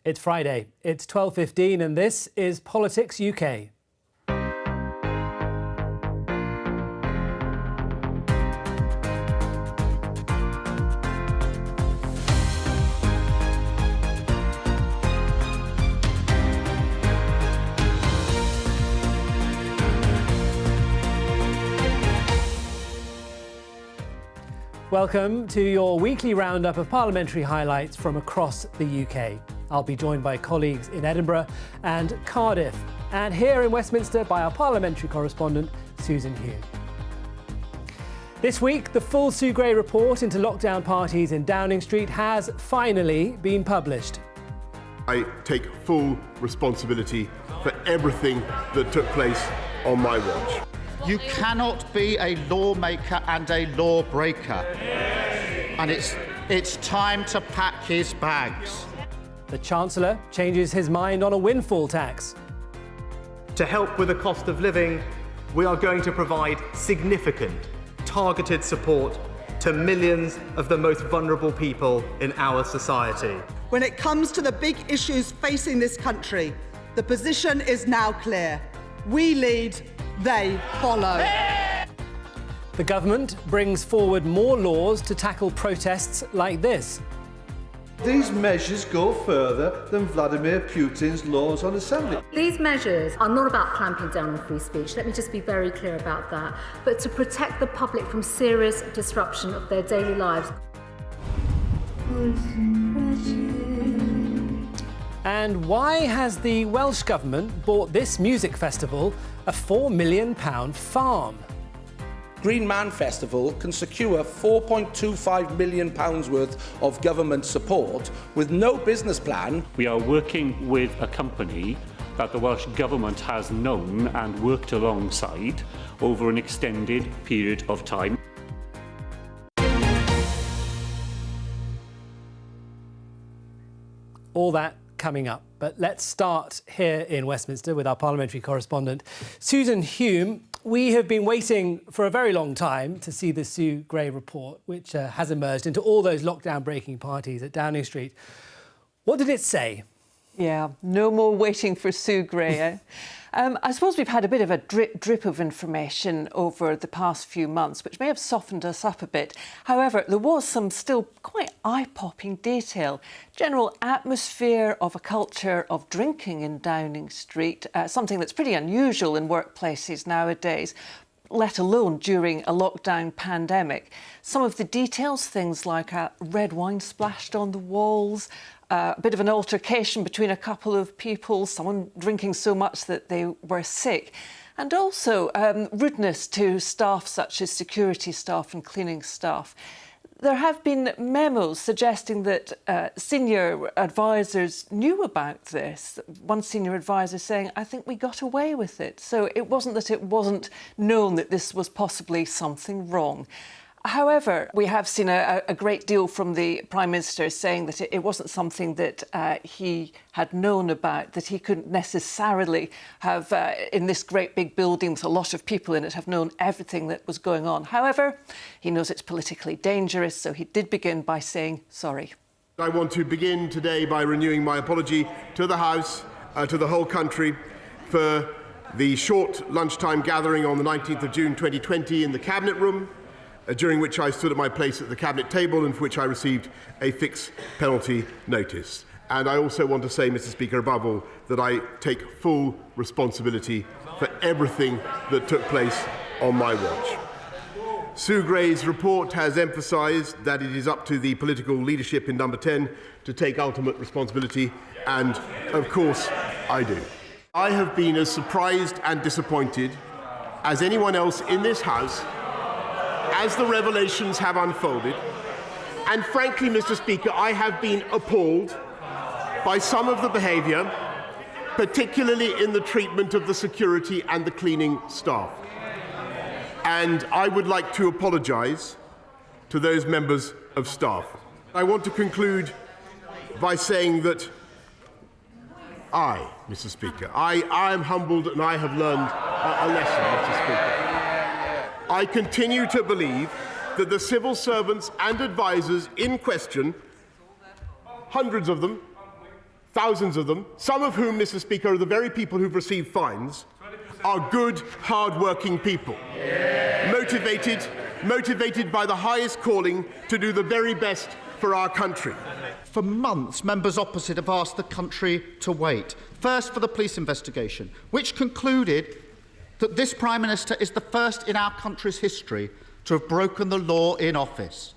It's Friday, it's 12:15 and this is Politics UK. Welcome to your weekly roundup of parliamentary highlights from across the UK. I'll be joined by colleagues in Edinburgh and Cardiff, and here in Westminster by our parliamentary correspondent, Susan Hume. This week, the full Sue Gray report into lockdown parties in Downing Street has finally been published. I take full responsibility for everything that took place on my watch. You cannot be a lawmaker and a lawbreaker. And it's time to pack his bags. The Chancellor changes his mind on a windfall tax. To help with the cost of living, we are going to provide significant, targeted support to millions of the most vulnerable people in our society. When it comes to the big issues facing this country, the position is now clear. We lead, they follow. The government brings forward more laws to tackle protests like this. These measures go further than Vladimir Putin's laws on assembly. These measures are not about clamping down on free speech, let me just be very clear about that, but to protect the public from serious disruption of their daily lives. And why has the Welsh Government bought this music festival a £4 million farm? Green Man Festival can secure £4.25 million worth of government support with no business plan. We are working with a company that the Welsh Government has known and worked alongside over an extended period of time. All that coming up, but let's start here in Westminster with our parliamentary correspondent, Susan Hume. We have been waiting for a very long time to see the Sue Gray report, which has emerged into all those lockdown-breaking parties at Downing Street. What did it say? Yeah, no more waiting for Sue Gray, eh? I suppose we've had a bit of a drip of information over the past few months, which may have softened us up a bit. However, there was some still quite eye-popping detail. General atmosphere of a culture of drinking in Downing Street, something that's pretty unusual in workplaces nowadays, let alone during a lockdown pandemic. Some of the details, things like red wine splashed on the walls, a bit of an altercation between a couple of people, someone drinking so much that they were sick, and also rudeness to staff such as security staff and cleaning staff. There have been memos suggesting that senior advisors knew about this. One senior advisor saying, I think we got away with it. So it wasn't that it wasn't known that this was possibly something wrong. However, we have seen a great deal from the Prime Minister saying that it wasn't something that he had known about, that he couldn't necessarily have, in this great big building with a lot of people in it, have known everything that was going on. However, he knows it's politically dangerous, so he did begin by saying sorry. I want to begin today by renewing my apology to the House, to the whole country, for the short lunchtime gathering on the 19th of June 2020 in the Cabinet Room, during which I stood at my place at the Cabinet table and for which I received a fixed penalty notice. And I also want to say, Mr. Speaker, above all, that I take full responsibility for everything that took place on my watch. Sue Gray's report has emphasised that it is up to the political leadership in Number 10 to take ultimate responsibility, and, of course, I do. I have been as surprised and disappointed as anyone else in this House as the revelations have unfolded, and frankly, Mr. Speaker, I have been appalled by some of the behaviour, particularly in the treatment of the security and the cleaning staff. And I would like to apologise to those members of staff. I want to conclude by saying that Mr. Speaker, I am humbled and I have learned a lesson, Mr. Speaker. I continue to believe that the civil servants and advisers in question, hundreds of them, thousands of them, some of whom, Mr. Speaker, are the very people who've received fines, are good, hard-working people, motivated by the highest calling to do the very best for our country. For months, members opposite have asked the country to wait. First for the police investigation, which concluded that this Prime Minister is the first in our country's history to have broken the law in office.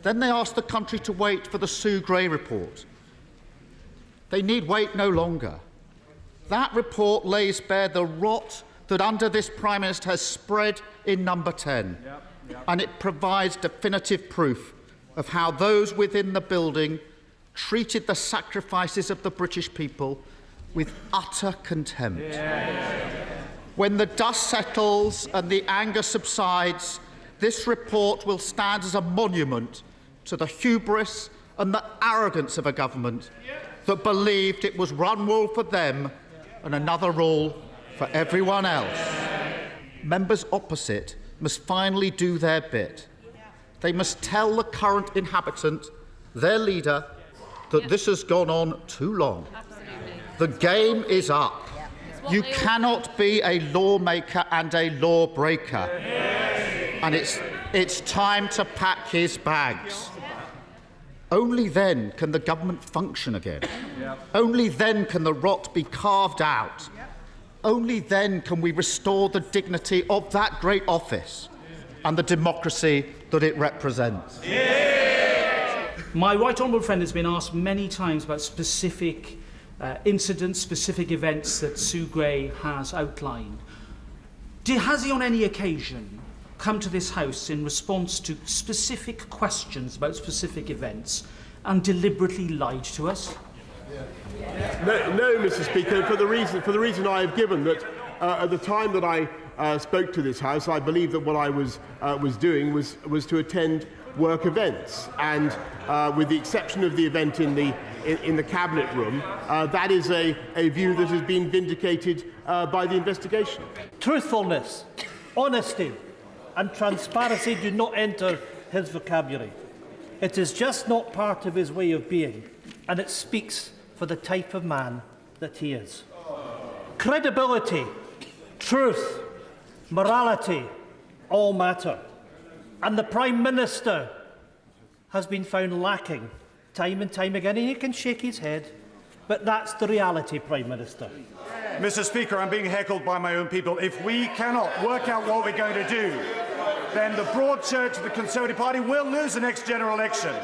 Then they asked the country to wait for the Sue Gray report. They need wait no longer. That report lays bare the rot that under this Prime Minister has spread in Number 10, and it provides definitive proof of how those within the building treated the sacrifices of the British people with utter contempt. When the dust settles and the anger subsides, this report will stand as a monument to the hubris and the arrogance of a government that believed it was one rule for them and another rule for everyone else. Members opposite must finally do their bit. They must tell the current inhabitant, their leader, that this has gone on too long. The game is up. You cannot be a lawmaker and a lawbreaker. And it's time to pack his bags. Only then can the government function again. Only then can the rot be carved out. Only then can we restore the dignity of that great office and the democracy that it represents. My right honourable friend has been asked many times about specific incidents, specific events that Sue Gray has outlined. Has he on any occasion come to this House in response to specific questions about specific events and deliberately lied to us? No, Mr. Speaker, for the reason I have given, that at the time that I spoke to this House, I believe that what I was doing was to attend work events, and with the exception of the event in the Cabinet room, that is a view that has been vindicated by the investigation. Truthfulness, honesty and transparency do not enter his vocabulary. It is just not part of his way of being, and it speaks for the type of man that he is. Credibility, truth, morality all matter, and the Prime Minister has been found lacking time and time again, and he can shake his head, but that's the reality, Prime Minister. Mr. Speaker, I'm being heckled by my own people. If we cannot work out what we're going to do, then the broad church of the Conservative Party will lose the next general election.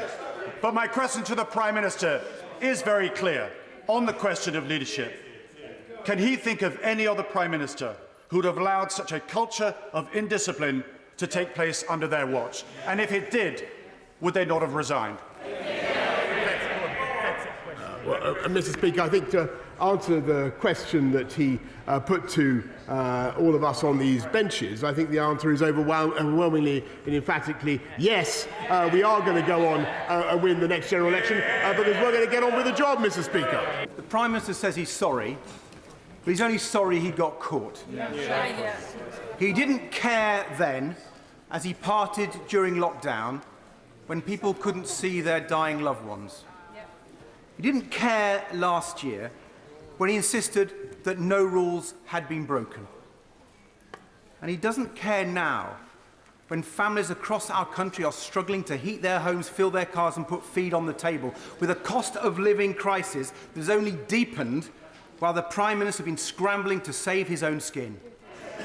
But my question to the Prime Minister is very clear on the question of leadership. Can he think of any other Prime Minister who would have allowed such a culture of indiscipline to take place under their watch? And if it did, would they not have resigned? Mr. Speaker, I think to answer the question that he put to all of us on these benches, I think the answer is overwhelmingly and emphatically yes, we are going to go on and win the next general election, because we're going to get on with the job, Mr. Speaker. The Prime Minister says he's sorry, but he's only sorry he got caught. He didn't care then, as he parted during lockdown, when people couldn't see their dying loved ones. He didn't care last year when he insisted that no rules had been broken. And he doesn't care now when families across our country are struggling to heat their homes, fill their cars and put food on the table, with a cost of living crisis that has only deepened while the Prime Minister has been scrambling to save his own skin.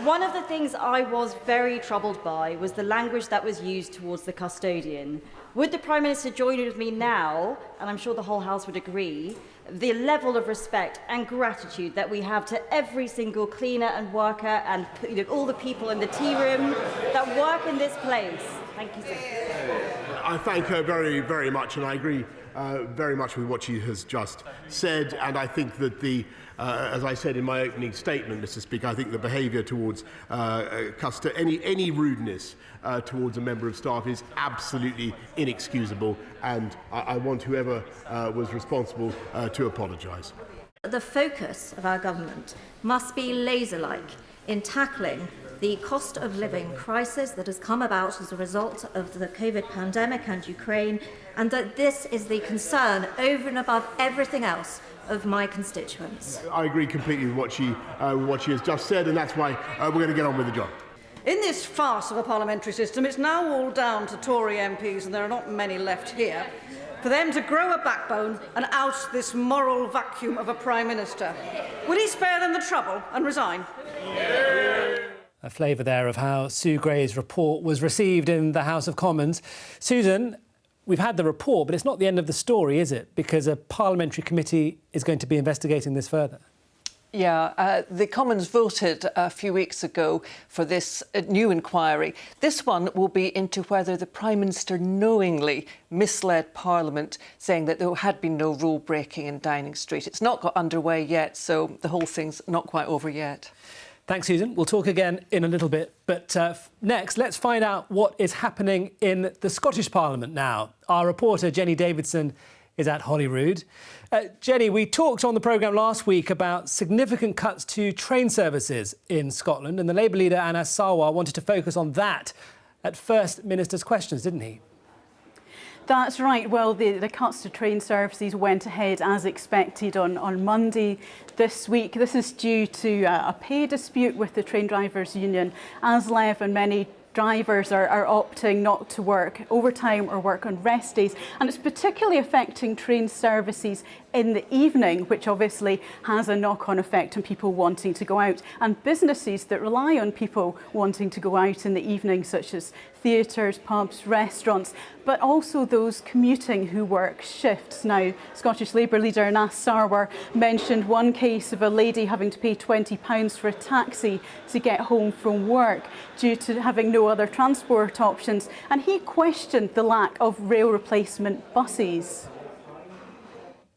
One of the things I was very troubled by was the language that was used towards the custodian. Would the Prime Minister join with me now, and I'm sure the whole House would agree, the level of respect and gratitude that we have to every single cleaner and worker and all the people in the tea room that work in this place? Thank you, sir. I thank her very, very much, and I agree very much with what she has just said, and I think that as I said in my opening statement, Mr. Speaker, I think the behaviour towards any rudeness towards a member of staff is absolutely inexcusable, and I want whoever was responsible to apologise. The focus of our government must be laser-like in tackling the cost of living crisis that has come about as a result of the COVID pandemic and Ukraine, and that this is the concern over and above everything else of my constituents. I agree completely with what she has just said, and that's why we're going to get on with the job. In this farce of a parliamentary system, it's now all down to Tory MPs, and there are not many left here, for them to grow a backbone and oust this moral vacuum of a Prime Minister. Will he spare them the trouble and resign? A flavour there of how Sue Gray's report was received in the House of Commons. Susan, we've had the report, but it's not the end of the story, is it? Because a parliamentary committee is going to be investigating this further. Yeah, the Commons voted a few weeks ago for this new inquiry. This one will be into whether the Prime Minister knowingly misled Parliament, saying that there had been no rule breaking in Downing Street. It's not got underway yet, so the whole thing's not quite over yet. Thanks, Susan. We'll talk again in a little bit. But next, let's find out what is happening in the Scottish Parliament now. Our reporter, Jenny Davidson, is at Holyrood. Jenny, we talked on the programme last week about significant cuts to train services in Scotland, and the Labour leader, Anas Sarwar, wanted to focus on that at First Minister's questions, didn't he? That's right. Well, the cuts to train services went ahead as expected on Monday this week. This is due to a pay dispute with the Train Drivers Union. ASLEF and many drivers are opting not to work overtime or work on rest days, and it's particularly affecting train services in the evening, which obviously has a knock-on effect on people wanting to go out, and businesses that rely on people wanting to go out in the evening, such as theatres, pubs, restaurants, but also those commuting who work shifts. Now, Scottish Labour leader Anas Sarwar mentioned one case of a lady having to pay £20 for a taxi to get home from work due to having no other transport options, and he questioned the lack of rail replacement buses.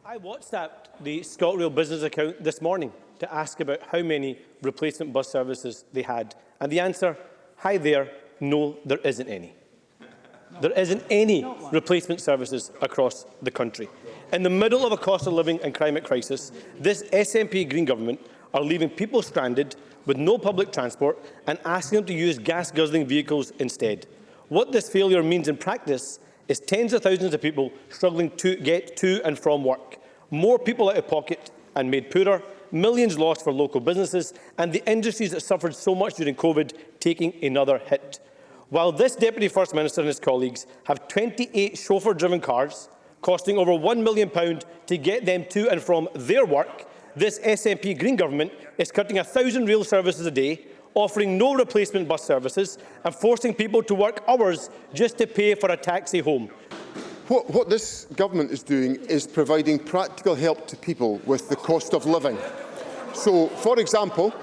I WhatsApped the ScotRail business account this morning to ask about how many replacement bus services they had. And the answer, hi there, no, there isn't any. There isn't any replacement services across the country. In the middle of a cost of living and climate crisis, this SNP Green government are leaving people stranded with no public transport and asking them to use gas-guzzling vehicles instead. What this failure means in practice is tens of thousands of people struggling to get to and from work, more people out of pocket and made poorer, millions lost for local businesses, and the industries that suffered so much during COVID taking another hit. While this Deputy First Minister and his colleagues have 28 chauffeur-driven cars, costing over £1 million to get them to and from their work, this SNP Green government is cutting 1,000 rail services a day, offering no replacement bus services and forcing people to work hours just to pay for a taxi home. What this government is doing is providing practical help to people with the cost of living. So, for example,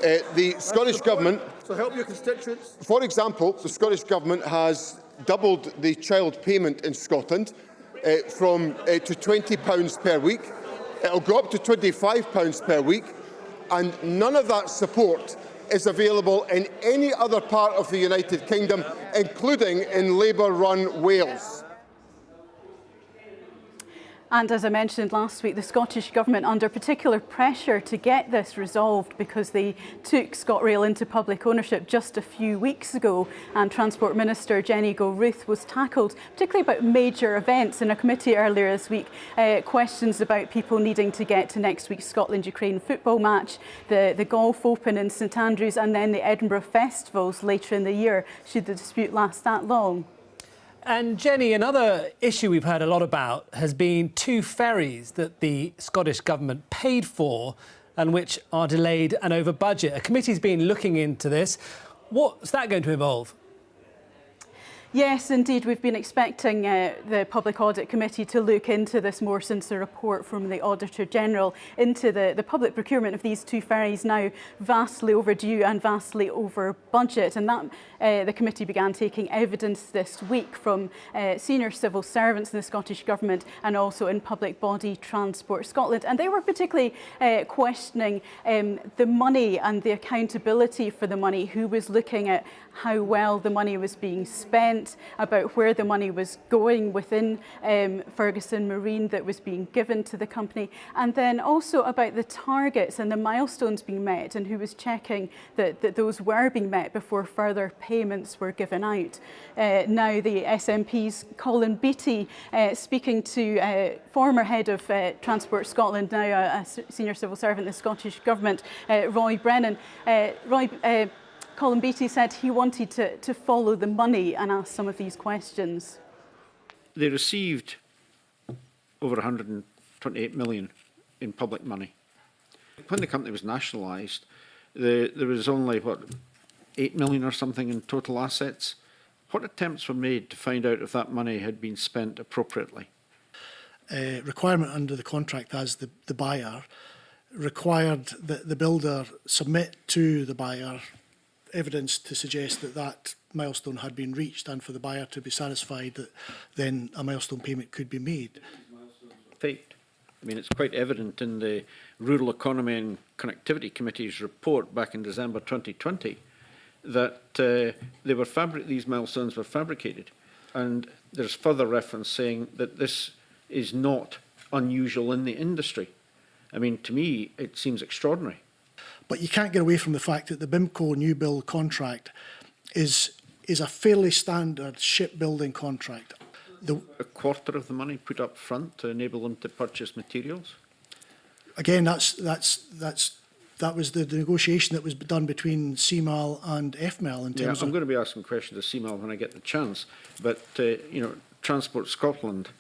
the Scottish Government... So help your constituents. For example, the Scottish Government has doubled the child payment in Scotland to £20 per week. It will go up to £25 per week, and none of that support is available in any other part of the United Kingdom, including in Labour-run Wales. And as I mentioned last week, the Scottish Government under particular pressure to get this resolved because they took ScotRail into public ownership just a few weeks ago, and Transport Minister Jenny Go-Ruth was tackled particularly about major events in a committee earlier this week. Questions about people needing to get to next week's Scotland-Ukraine football match, the Golf Open in St Andrews, and then the Edinburgh Festivals later in the year, should the dispute last that long. And Jenny, another issue we've heard a lot about has been two ferries that the Scottish Government paid for and which are delayed and over budget. A committee's been looking into this. What's that going to involve? Yes, indeed. We've been expecting the Public Audit Committee to look into this more since the report from the Auditor General into the public procurement of these two ferries, now vastly overdue and vastly over budget. And that the committee began taking evidence this week from senior civil servants in the Scottish Government and also in public body Transport Scotland. And they were particularly questioning the money and the accountability for the money, who was looking at how well the money was being spent, spent, about where the money was going within Ferguson Marine that was being given to the company, and then also about the targets and the milestones being met and who was checking that those were being met before further payments were given out. Now the SNP's Colin Beattie speaking to former head of Transport Scotland, now a senior civil servant in the Scottish Government, Roy Brennan. Colin Beattie said he wanted to follow the money and ask some of these questions. They received over 128 million in public money. When the company was nationalised, there was only, what, 8 million or something in total assets. What attempts were made to find out if that money had been spent appropriately? Requirement under the contract as the buyer required that the builder submit to the buyer evidence to suggest that that milestone had been reached, and for the buyer to be satisfied that then a milestone payment could be made. Faked. I mean, it's quite evident in the Rural Economy and Connectivity Committee's report back in December 2020 that these milestones were fabricated, and there's further reference saying that this is not unusual in the industry. I mean, to me, it seems extraordinary. But you can't get away from the fact that the BIMCO new build contract is a fairly standard shipbuilding contract. A quarter of the money put up front to enable them to purchase materials? Again, that was the negotiation that was done between CMAL and FMAL in terms of... I'm going to be asking questions of CMAL when I get the chance, but, you know, Transport Scotland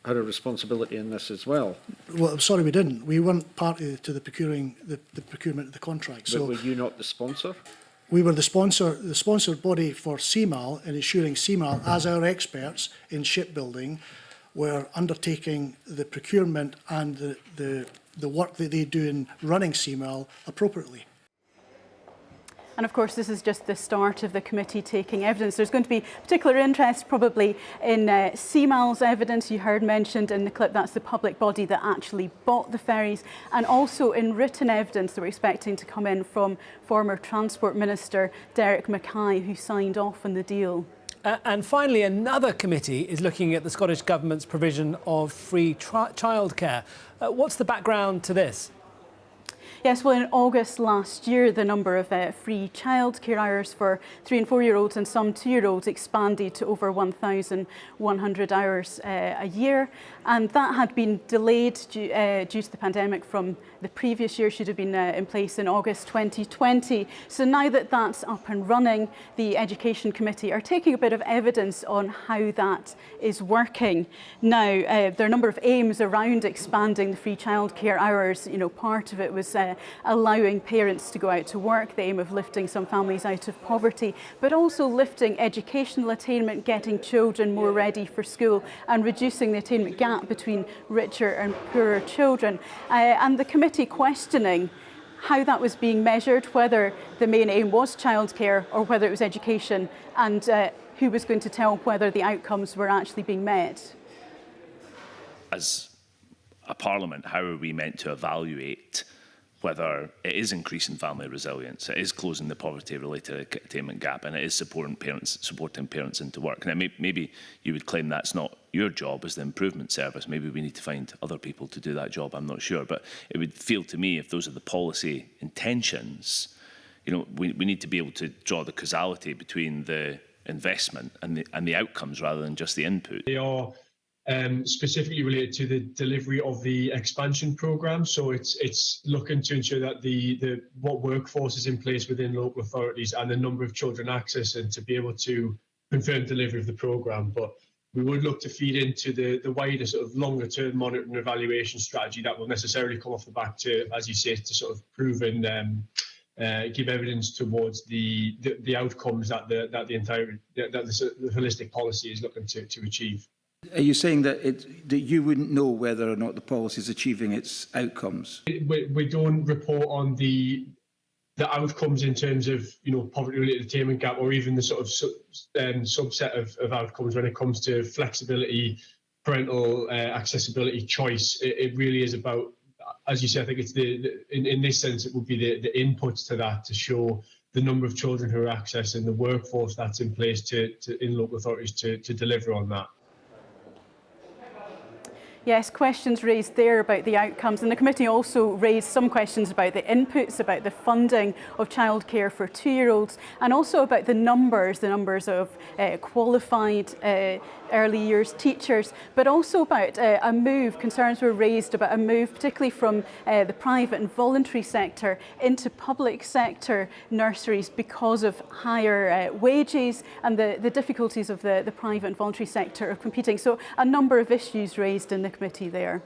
had a responsibility in this as well. Well, sorry, we didn't. We weren't party to the procurement of the contract. But so were you not the sponsor? We were the sponsored body for CMAL, in ensuring CMAL, as our experts in shipbuilding, were undertaking the procurement and the work that they do in running CMAL appropriately. And of course, this is just the start of the committee taking evidence. There's going to be particular interest probably in CMAL's evidence. You heard mentioned in the clip that's the public body that actually bought the ferries, and also in written evidence that we're expecting to come in from former Transport Minister Derek Mackay, who signed off on the deal. And finally, another committee is looking at the Scottish Government's provision of free childcare. What's the background to this? Yes, well, in August last year, the number of free childcare hours for 3- and 4-year-olds and some 2-year-olds expanded to over 1,100 hours a year. And that had been delayed due to the pandemic from the previous year. Should have been in place in August 2020. So now that that's up and running, the Education Committee are taking a bit of evidence on how that is working. Now, there are a number of aims around expanding the free childcare hours. You know, part of it was allowing parents to go out to work, the aim of lifting some families out of poverty, but also lifting educational attainment, getting children more ready for school, and reducing the attainment gap between richer and poorer children. And the committee questioning how that was being measured, whether the main aim was childcare or whether it was education, and who was going to tell whether the outcomes were actually being met. As a parliament, how are we meant to evaluate whether it is increasing family resilience, it is closing the poverty-related attainment gap, and it is supporting parents into work? Now, maybe you would claim that's not your job as the improvement service. Maybe we need to find other people to do that job. I'm not sure, but it would feel to me, if those are the policy intentions, you know, we need to be able to draw the causality between the investment and the outcomes rather than just the input. They are specifically related to the delivery of the expansion programme. So it's looking to ensure that what workforce is in place within local authorities and the number of children accessing to be able to confirm delivery of the programme. But we would look to feed into the wider sort of longer term monitoring and evaluation strategy that will necessarily come off the back to, as you say, to sort of prove and give evidence towards the outcomes that the holistic policy is looking to achieve. Are you saying that you wouldn't know whether or not the policy is achieving its outcomes? We don't report on the outcomes in terms of, you know, poverty-related attainment gap, or even the sort of subset of outcomes when it comes to flexibility, parental accessibility, choice. It really is about, as you say, I think it's in this sense, it would be the inputs to that to show the number of children who are accessing the workforce that's in place in local authorities to deliver on that. Yes, questions raised there about the outcomes, and the committee also raised some questions about the inputs, about the funding of childcare for 2-year-olds, and also about the numbers of qualified early years teachers, but also about a move. Concerns were raised about a move, particularly from the private and voluntary sector into public sector nurseries because of higher wages and the difficulties of the private and voluntary sector of competing. So a number of issues raised in the committee there.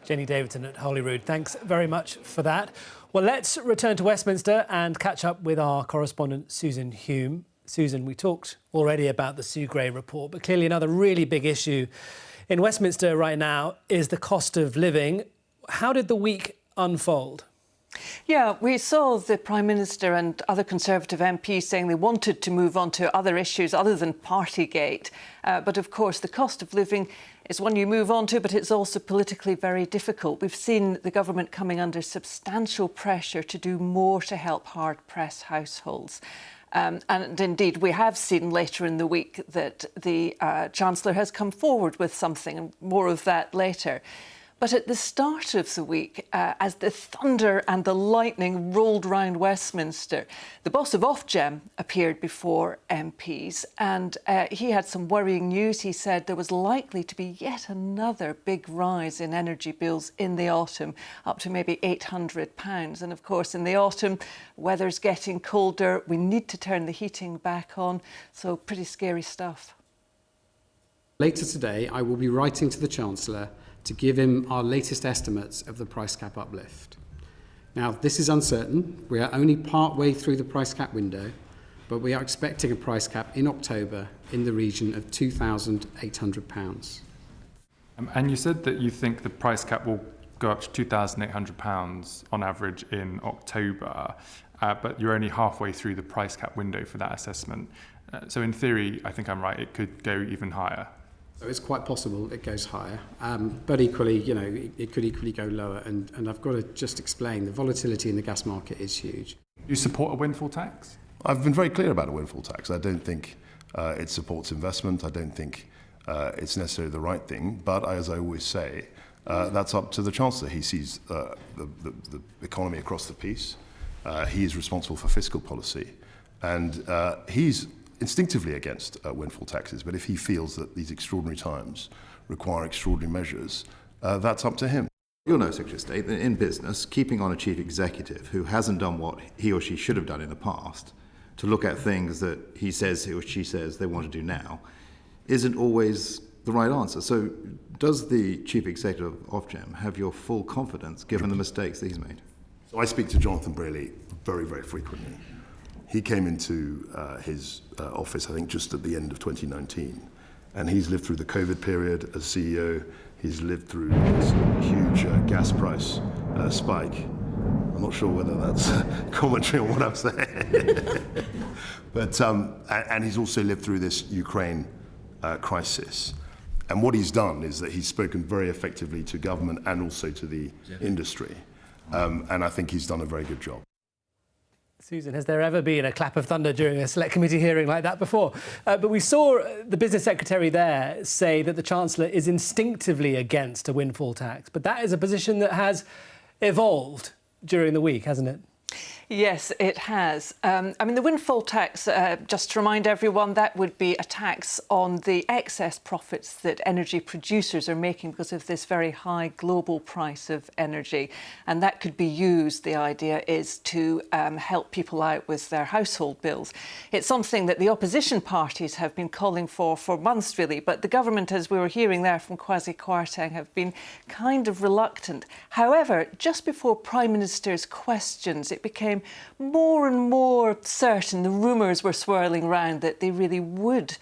Jenny Davidson at Holyrood, thanks very much for that. Well, let's return to Westminster and catch up with our correspondent Susan Hume. Susan, we talked already about the Sue Gray report, but clearly another really big issue in Westminster right now is the cost of living. How did the week unfold? Yeah, we saw the Prime Minister and other Conservative MPs saying they wanted to move on to other issues other than Partygate. But of course, the cost of living is one you move on to, but it's also politically very difficult. We've seen the government coming under substantial pressure to do more to help hard-pressed households. And indeed, we have seen later in the week that the Chancellor has come forward with something, and more of that later. But at the start of the week, as the thunder and the lightning rolled round Westminster, the boss of Ofgem appeared before MPs, and he had some worrying news. He said there was likely to be yet another big rise in energy bills in the autumn, up to maybe £800. And of course, in the autumn, weather's getting colder. We need to turn the heating back on. So pretty scary stuff. Later today, I will be writing to the Chancellor to give him our latest estimates of the price cap uplift. Now, this is uncertain. We are only part way through the price cap window, but we are expecting a price cap in October in the region of £2,800. And you said that you think the price cap will go up to £2,800 on average in October, but you're only halfway through the price cap window for that assessment. So in theory, I think I'm right, it could go even higher. So it's quite possible it goes higher, but equally, you know, it could equally go lower. And I've got to just explain, the volatility in the gas market is huge. You support a windfall tax? I've been very clear about a windfall tax. I don't think it supports investment. I don't think it's necessarily the right thing. But as I always say, that's up to the Chancellor. He sees the economy across the piece. He is responsible for fiscal policy. And he's instinctively against windfall taxes, but if he feels that these extraordinary times require extraordinary measures, that's up to him. You'll know, Secretary of State, that in business, keeping on a chief executive who hasn't done what he or she should have done in the past, to look at things that he says or she says they want to do now, isn't always the right answer. So does the chief executive of Ofgem have your full confidence given the mistakes that he's made? So I speak to Jonathan Braley very, very frequently. He came into his office, I think, just at the end of 2019. And he's lived through the COVID period as CEO. He's lived through this huge gas price spike. I'm not sure whether that's commentary on what I'm saying. But, and he's also lived through this Ukraine crisis. And what he's done is that he's spoken very effectively to government and also to the industry. And I think he's done a very good job. Susan, has there ever been a clap of thunder during a select committee hearing like that before? But we saw the business secretary there say that the Chancellor is instinctively against a windfall tax. But that is a position that has evolved during the week, hasn't it? Yes, it has. I mean, the windfall tax, just to remind everyone, that would be a tax on the excess profits that energy producers are making because of this very high global price of energy. And that could be used, the idea is, to help people out with their household bills. It's something that the opposition parties have been calling for months, really. But the government, as we were hearing there from Kwasi Kwarteng, have been kind of reluctant. However, just before Prime Minister's questions, it became more and more certain, the rumours were swirling around that they really would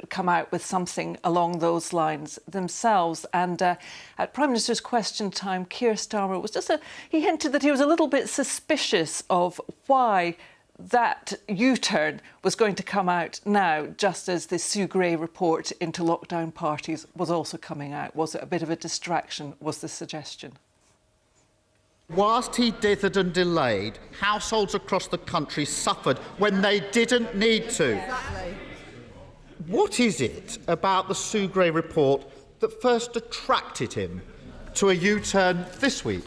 come out with something along those lines themselves. And at Prime Minister's question time, Keir Starmer was he hinted that he was a little bit suspicious of why that U-turn was going to come out now, just as the Sue Gray report into lockdown parties was also coming out. Was it a bit of a distraction, was the suggestion? Whilst he dithered and delayed, households across the country suffered when they didn't need to. Exactly. What is it about the Sue Gray report that first attracted him to a U-turn this week?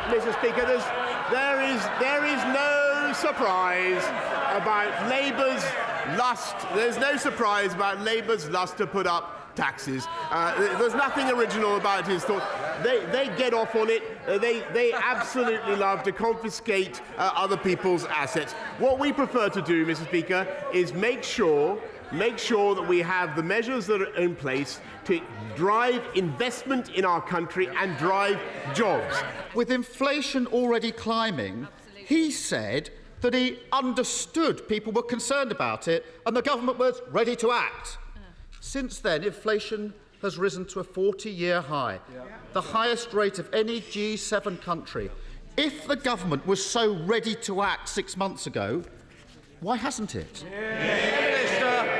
Mr. Speaker, there is no surprise about Labour's lust. There's no surprise about Labour's lust to put up taxes. There's nothing original about his thought. They get off on it. They absolutely love to confiscate other people's assets. What we prefer to do, Mr. Speaker, is make sure that we have the measures that are in place to drive investment in our country and drive jobs. With inflation already climbing, he said that he understood people were concerned about it and the government was ready to act. Since then, inflation has risen to a 40-year high, the highest rate of any G7 country. If the government was so ready to act 6 months ago, why hasn't it?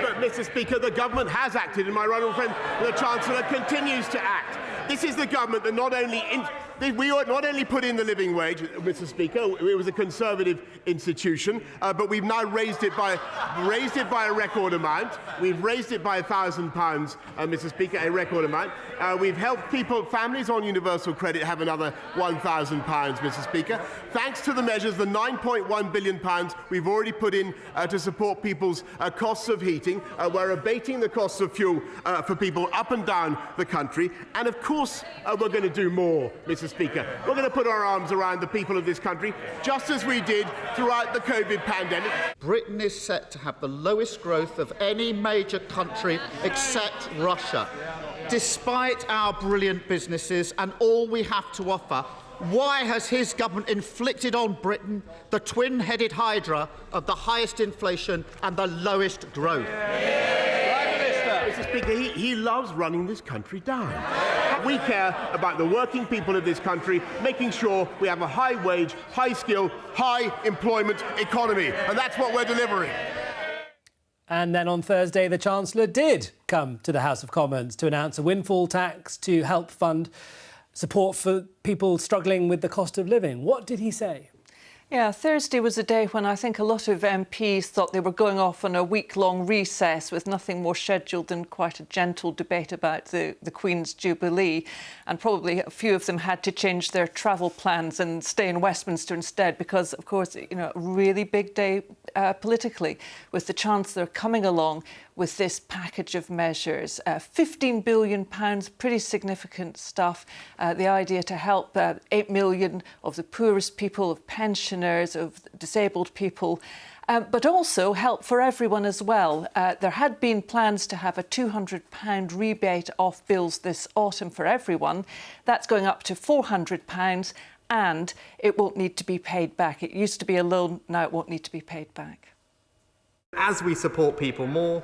But, Mr. Speaker, the government has acted, and my right honourable friend, the Chancellor, continues to act. This is the government that we not only put in the living wage, Mr. Speaker, it was a Conservative institution, but we've now raised it by a record amount. We've raised it by £1,000, Mr. Speaker, a record amount. We've helped families on universal credit have another £1,000, Mr. Speaker. Thanks to the measures, the £9.1 billion we've already put in to support people's costs of heating. We're abating the costs of fuel for people up and down the country. And of course, we're going to do more, Mr. Speaker. We're going to put our arms around the people of this country, just as we did throughout the COVID pandemic. Britain is set to have the lowest growth of any major country except Russia. Despite our brilliant businesses and all we have to offer, why has his government inflicted on Britain the twin-headed hydra of the highest inflation and the lowest growth? Mr. Speaker, he loves running this country down. We care about the working people of this country, making sure we have a high-wage, high-skill, high-employment economy, and that's what we're delivering. And then on Thursday, the Chancellor did come to the House of Commons to announce a windfall tax to help fund support for people struggling with the cost of living. What did he say? Yeah, Thursday was a day when I think a lot of MPs thought they were going off on a week-long recess with nothing more scheduled than quite a gentle debate about the Queen's Jubilee. And probably a few of them had to change their travel plans and stay in Westminster instead because, of course, you know, a really big day politically with the Chancellor coming along with this package of measures. £15 billion, pretty significant stuff. The idea to help 8 million of the poorest people, of pensioners, of disabled people, but also help for everyone as well. There had been plans to have a £200 rebate off bills this autumn for everyone. That's going up to £400 and it won't need to be paid back. It used to be a loan, now it won't need to be paid back. As we support people more,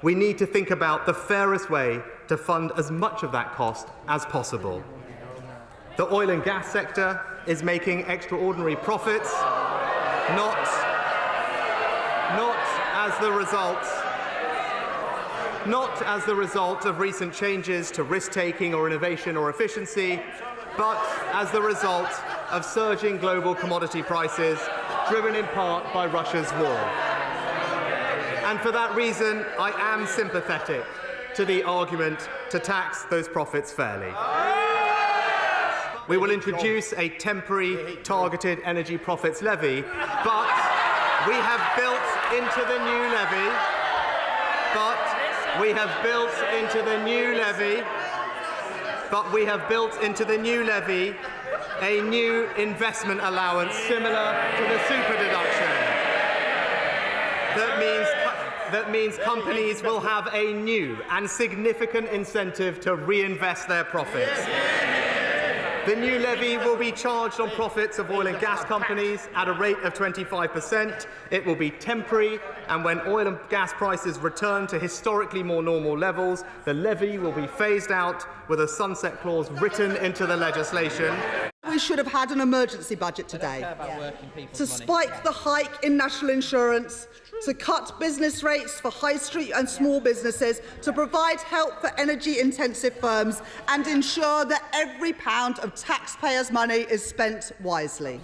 we need to think about the fairest way to fund as much of that cost as possible. The oil and gas sector is making extraordinary profits, not as the result of recent changes to risk-taking or innovation or efficiency, but as the result of surging global commodity prices, driven in part by Russia's war. And for that reason, I am sympathetic to the argument to tax those profits fairly. We will introduce a temporary targeted energy profits levy, but we have built into the new levy, a new investment allowance similar to the super deduction. That means companies will have a new and significant incentive to reinvest their profits. The new levy will be charged on profits of oil and gas companies at a rate of 25%. It will be temporary, and when oil and gas prices return to historically more normal levels, the levy will be phased out with a sunset clause written into the legislation. We should have had an emergency budget today to spike the hike in national insurance to cut business rates for high street and small businesses, to provide help for energy-intensive firms and ensure that every pound of taxpayers' money is spent wisely.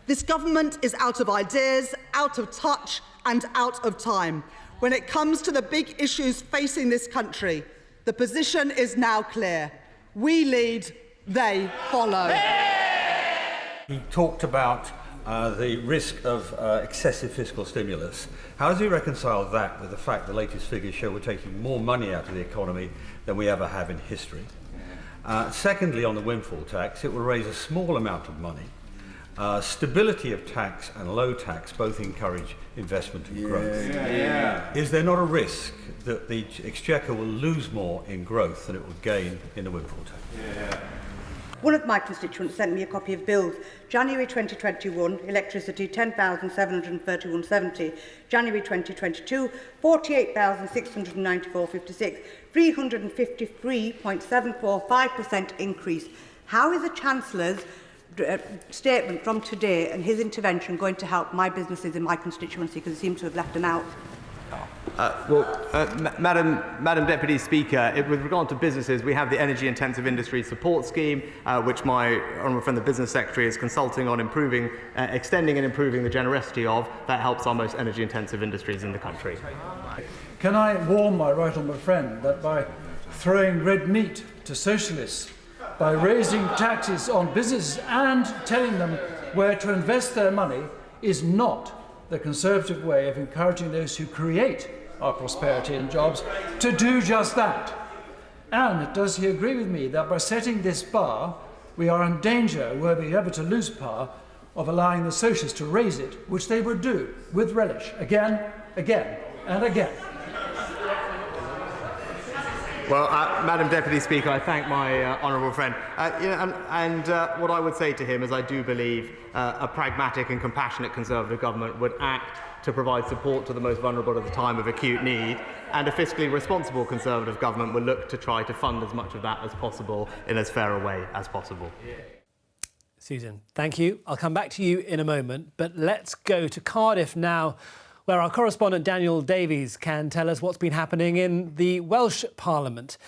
This government is out of ideas, out of touch and out of time. When it comes to the big issues facing this country, the position is now clear. We lead, they follow. He talked about the risk of excessive fiscal stimulus. How does he reconcile that with the fact the latest figures show we're taking more money out of the economy than we ever have in history? Secondly, on the windfall tax, it will raise a small amount of money. Stability of tax and low tax both encourage investment and growth. Is there not a risk that the Exchequer will lose more in growth than it will gain in the windfall tax? One of my constituents sent me a copy of bills. January 2021, electricity 10,731.70. January 2022, 48,694.56. 353.745% increase. How is the Chancellor's statement from today and his intervention going to help my businesses in my constituency, because he seems to have left them out? Madam Deputy Speaker, with regard to businesses, we have the Energy Intensive Industry Support Scheme, which my honourable friend the Business Secretary is consulting on extending and improving the generosity of. That helps our most energy intensive industries in the country. Can I warn my right honourable friend that by throwing red meat to socialists, by raising taxes on businesses and telling them where to invest their money is not the Conservative way of encouraging those who create our prosperity and jobs to do just that? And does he agree with me that by setting this bar, we are in danger, were we ever to lose power, of allowing the socialists to raise it, which they would do with relish, again, again and again? Well, Madam Deputy Speaker, I thank my honourable friend. What I would say to him is I do believe a pragmatic and compassionate Conservative government would act to provide support to the most vulnerable at the time of acute need, and a fiscally responsible Conservative government will look to try to fund as much of that as possible in as fair a way as possible. Susan, thank you. I'll come back to you in a moment, but let's go to Cardiff now, where our correspondent Daniel Davies can tell us what's been happening in the Welsh Parliament.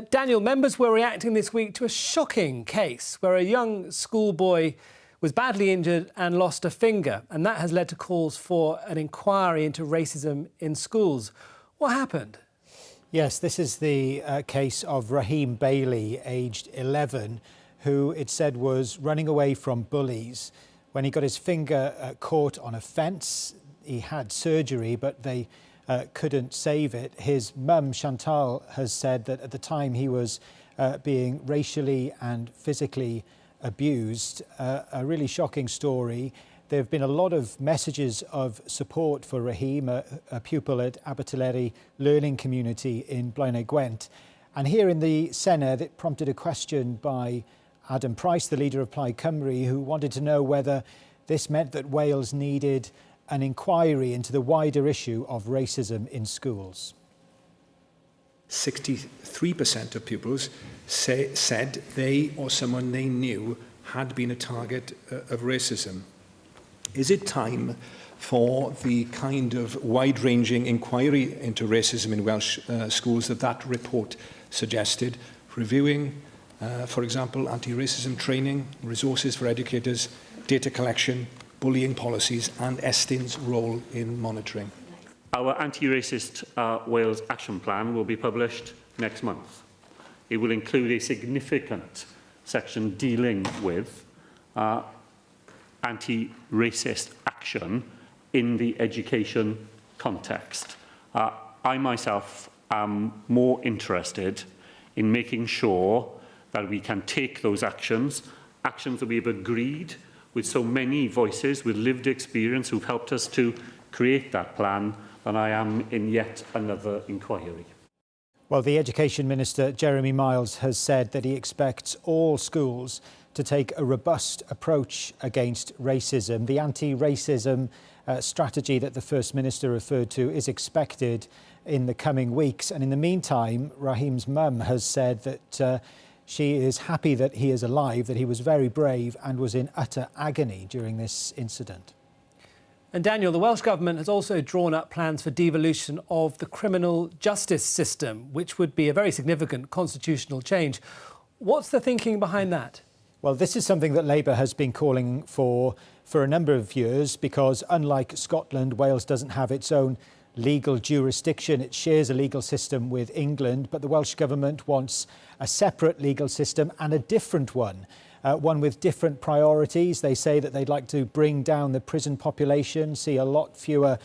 Daniel, members were reacting this week to a shocking case where a young schoolboy was badly injured and lost a finger, and that has led to calls for an inquiry into racism in schools. What happened? Yes, this is the case of Raheem Bailey, aged 11, who it said was running away from bullies. When he got his finger caught on a fence, he had surgery, but they couldn't save it. His mum, Chantal, has said that at the time he was being racially and physically abused. A really shocking story. There have been a lot of messages of support for Raheem, a pupil at Abertillery Learning Community in Blaenau Gwent. And here in the Senedd, it prompted a question by Adam Price, the leader of Plaid Cymru, who wanted to know whether this meant that Wales needed an inquiry into the wider issue of racism in schools. 63% of pupils said they or someone they knew had been a target of racism. Is it time for the kind of wide-ranging inquiry into racism in Welsh schools that report suggested, reviewing, for example, anti-racism training, resources for educators, data collection, bullying policies and Estin's role in monitoring? Our anti-racist Wales action plan will be published next month. It will include a significant section dealing with anti-racist action in the education context. I myself am more interested in making sure that we can take those actions that we've agreed with so many voices with lived experience who've helped us to create that plan, than I am in yet another inquiry. Well, the Education Minister, Jeremy Miles, has said that he expects all schools to take a robust approach against racism. The anti-racism strategy that the First Minister referred to is expected in the coming weeks. And in the meantime, Raheem's mum has said that she is happy that he is alive, that he was very brave and was in utter agony during this incident. And Daniel, the Welsh Government has also drawn up plans for devolution of the criminal justice system, which would be a very significant constitutional change. What's the thinking behind that? Well, this is something that Labour has been calling for a number of years, because unlike Scotland, Wales doesn't have its own legal jurisdiction. It shares a legal system with England, but the Welsh Government wants a separate legal system and a different one. One with different priorities. They say that they'd like to bring down the prison population, see a lot fewer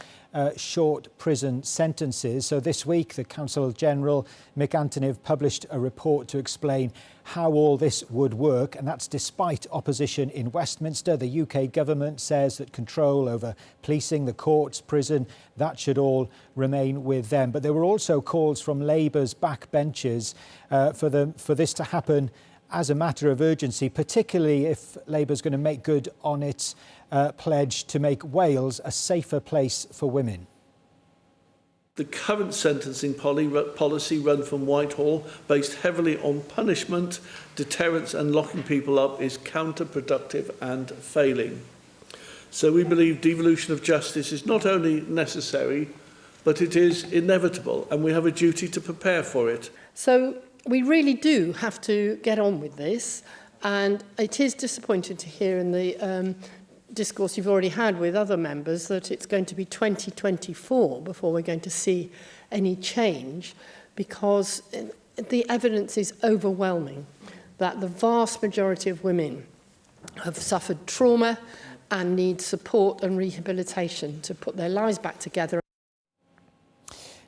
short prison sentences. So this week, the Counsel General, Mick Antoniv, published a report to explain how all this would work, and that's despite opposition in Westminster. The UK government says that control over policing, the courts, prison, that should all remain with them. But there were also calls from Labour's backbenchers for this to happen as a matter of urgency, particularly if Labour's going to make good on its pledge to make Wales a safer place for women. The current sentencing policy run from Whitehall, based heavily on punishment, deterrence and locking people up, is counterproductive and failing. So we believe devolution of justice is not only necessary, but it is inevitable, and we have a duty to prepare for it. So we really do have to get on with this, and it is disappointing to hear in the discourse you've already had with other members that it's going to be 2024 before we're going to see any change, because the evidence is overwhelming that the vast majority of women have suffered trauma and need support and rehabilitation to put their lives back together.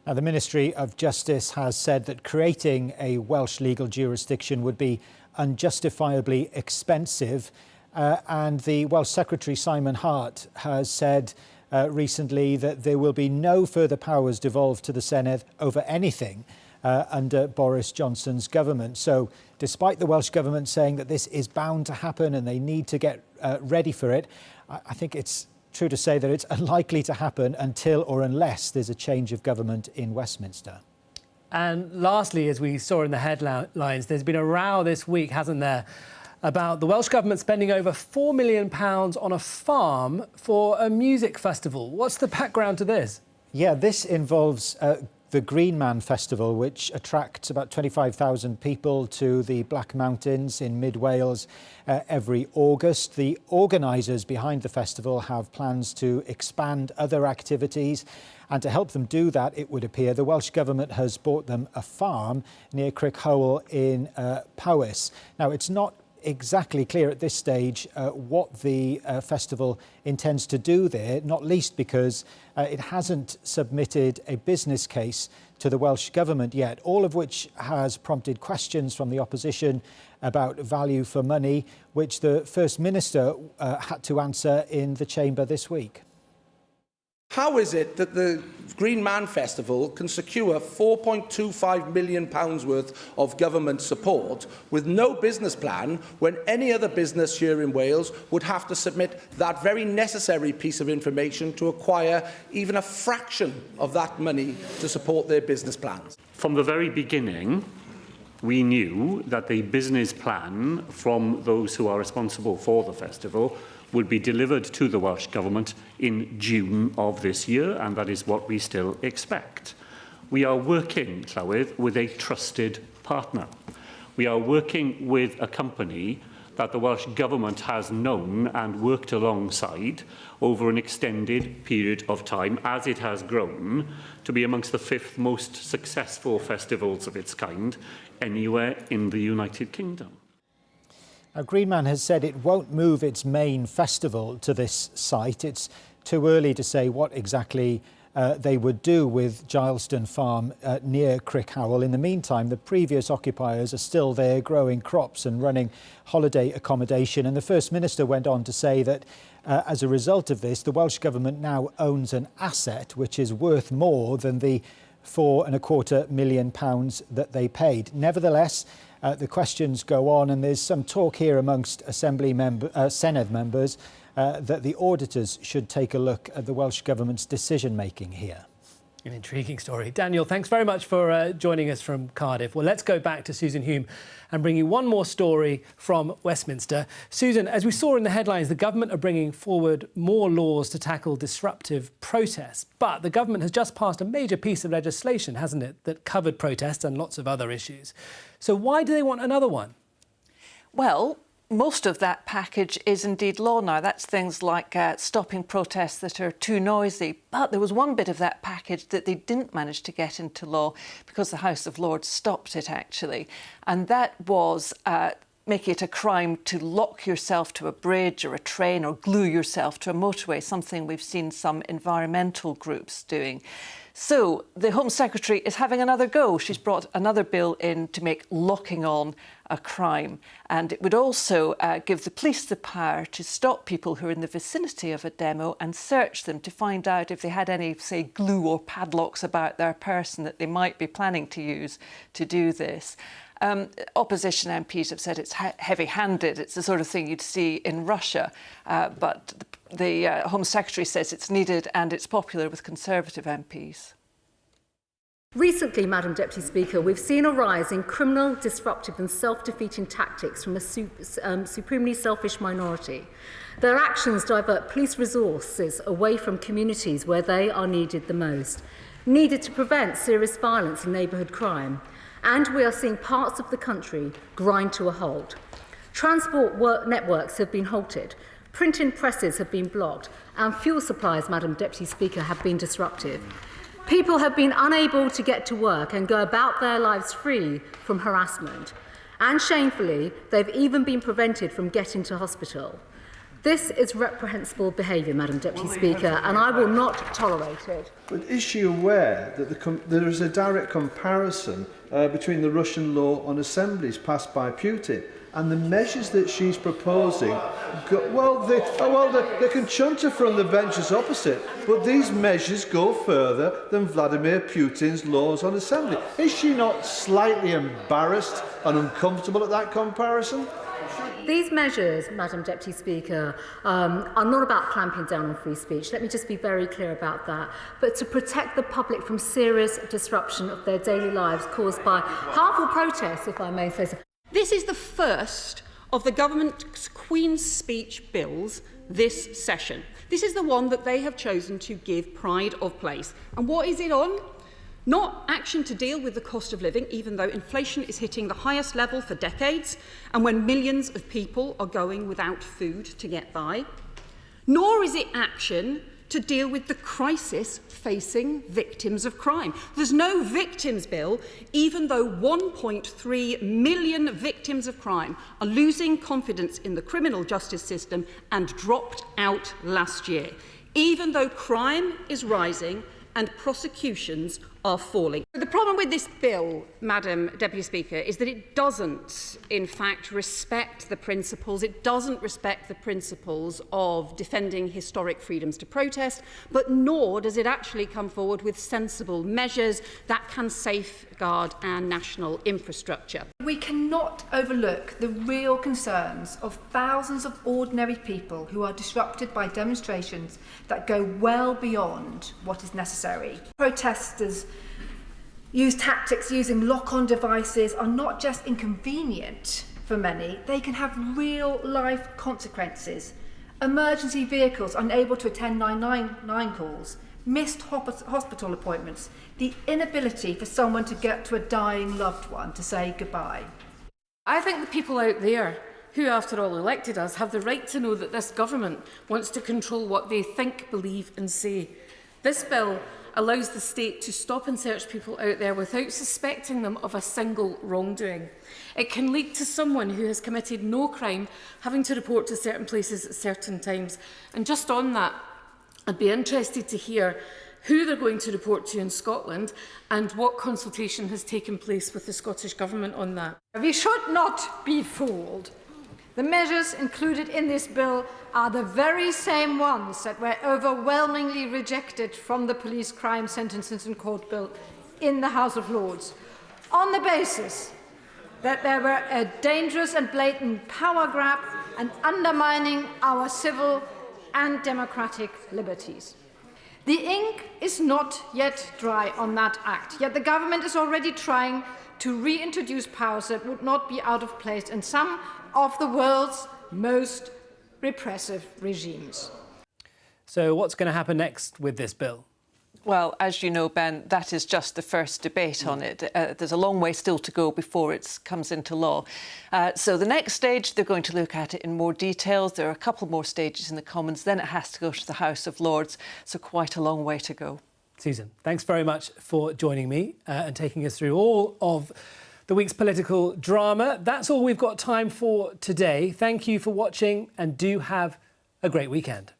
Now, the Ministry of Justice has said that creating a Welsh legal jurisdiction would be unjustifiably expensive. And the Welsh Secretary, Simon Hart, has said recently that there will be no further powers devolved to the Senedd over anything under Boris Johnson's government. So despite the Welsh Government saying that this is bound to happen and they need to get ready for it, I think it's true to say that it's unlikely to happen until or unless there's a change of government in Westminster. And lastly, as we saw in the headlines, there's been a row this week, hasn't there, about the Welsh Government spending over £4 million on a farm for a music festival. What's the background to this? Yeah, this involves the Green Man Festival, which attracts about 25,000 people to the Black Mountains in mid-Wales every August. The organisers behind the festival have plans to expand other activities, and to help them do that, it would appear, the Welsh Government has bought them a farm near Crickhowell in Powys. Now, it's not exactly clear at this stage what the festival intends to do there, not least because it hasn't submitted a business case to the Welsh Government yet, all of which has prompted questions from the opposition about value for money, which the First Minister had to answer in the Chamber this week. How is it that the Green Man Festival can secure £4.25 million worth of government support with no business plan when any other business here in Wales would have to submit that very necessary piece of information to acquire even a fraction of that money to support their business plans? From the very beginning, we knew that the business plan from those who are responsible for the festival would be delivered to the Welsh Government in June of this year, and that is what we still expect. We are working, Llywydd, with a trusted partner. We are working with a company that the Welsh Government has known and worked alongside over an extended period of time, as it has grown to be amongst the 5th most successful festivals of its kind anywhere in the United Kingdom. Now, Green Man has said it won't move its main festival to this site. It's too early to say what exactly they would do with Gileston Farm near Crickhowell. In the meantime, the previous occupiers are still there growing crops and running holiday accommodation. And the First Minister went on to say that as a result of this, the Welsh Government now owns an asset which is worth more than the £4.25 million that they paid. Nevertheless, the questions go on, and there's some talk here amongst Senedd members that the auditors should take a look at the Welsh Government's decision-making here. An intriguing story. Daniel, thanks very much for joining us from Cardiff. Well, let's go back to Susan Hume and bring you one more story from Westminster. Susan, as we saw in the headlines, the government are bringing forward more laws to tackle disruptive protests. But the government has just passed a major piece of legislation, hasn't it, that covered protests and lots of other issues. So why do they want another one? Well, most of that package is indeed law now. That's things like stopping protests that are too noisy. But there was one bit of that package that they didn't manage to get into law because the House of Lords stopped it, actually. And that was making it a crime to lock yourself to a bridge or a train or glue yourself to a motorway, something we've seen some environmental groups doing. So the Home Secretary is having another go. She's brought another bill in to make locking on a crime. And it would also give the police the power to stop people who are in the vicinity of a demo and search them to find out if they had any, say, glue or padlocks about their person that they might be planning to use to do this. Opposition MPs have said it's heavy-handed. It's the sort of thing you'd see in Russia. But the Home Secretary says it's needed and it's popular with Conservative MPs. Recently, Madam Deputy Speaker, we've seen a rise in criminal, disruptive and self-defeating tactics from a supremely selfish minority. Their actions divert police resources away from communities where they are needed the most, needed to prevent serious violence and neighbourhood crime. And we are seeing parts of the country grind to a halt. Transport networks have been halted, printing presses have been blocked, and fuel supplies, Madam Deputy Speaker, have been disrupted. People have been unable to get to work and go about their lives free from harassment. And shamefully, they've even been prevented from getting to hospital. This is reprehensible behaviour, Madam Deputy Speaker, and I will not tolerate it. But is she aware that there is a direct comparison between the Russian law on assemblies passed by Putin and the measures that she's proposing? They can chunter from the benches opposite, but these measures go further than Vladimir Putin's laws on assembly. Is she not slightly embarrassed and uncomfortable at that comparison? These measures, Madam Deputy Speaker, are not about clamping down on free speech. Let me just be very clear about that. But to protect the public from serious disruption of their daily lives caused by harmful protests, if I may say so. This is the first of the government's Queen's Speech bills this session. This is the one that they have chosen to give pride of place. And what is it on? Not action to deal with the cost of living, even though inflation is hitting the highest level for decades, and when millions of people are going without food to get by. Nor is it action to deal with the crisis facing victims of crime. There's no victims bill, even though 1.3 million victims of crime are losing confidence in the criminal justice system and dropped out last year, even though crime is rising and prosecutions are falling. The problem with this bill, Madam Deputy Speaker, is that it doesn't, in fact, respect the principles. It doesn't respect the principles of defending historic freedoms to protest, but nor does it actually come forward with sensible measures that can safeguard our national infrastructure. We cannot overlook the real concerns of thousands of ordinary people who are disrupted by demonstrations that go well beyond what is necessary. Protesters use tactics using lock-on devices are not just inconvenient for many, they can have real-life consequences. Emergency vehicles unable to attend 999 calls, missed hospital appointments, the inability for someone to get to a dying loved one to say goodbye. I think the people out there who, after all, elected us, have the right to know that this government wants to control what they think, believe and say. This bill allows the state to stop and search people out there without suspecting them of a single wrongdoing. It can lead to someone who has committed no crime having to report to certain places at certain times. And just on that, I'd be interested to hear who they're going to report to in Scotland and what consultation has taken place with the Scottish Government on that. We should not be fooled. The measures included in this bill are the very same ones that were overwhelmingly rejected from the Police Crime Sentences and Court Bill in the House of Lords, on the basis that they were a dangerous and blatant power grab and undermining our civil and democratic liberties. The ink is not yet dry on that act, yet the government is already trying to reintroduce powers that would not be out of place in some of the world's most repressive regimes. So what's going to happen next with this bill? Well, as you know, Ben, that is just the first debate on it. There's a long way still to go before it comes into law. So the next stage, they're going to look at it in more details. There are a couple more stages in the Commons. Then it has to go to the House of Lords. So quite a long way to go. Susan, thanks very much for joining me and taking us through all of the week's political drama. That's all we've got time for today. Thank you for watching and do have a great weekend.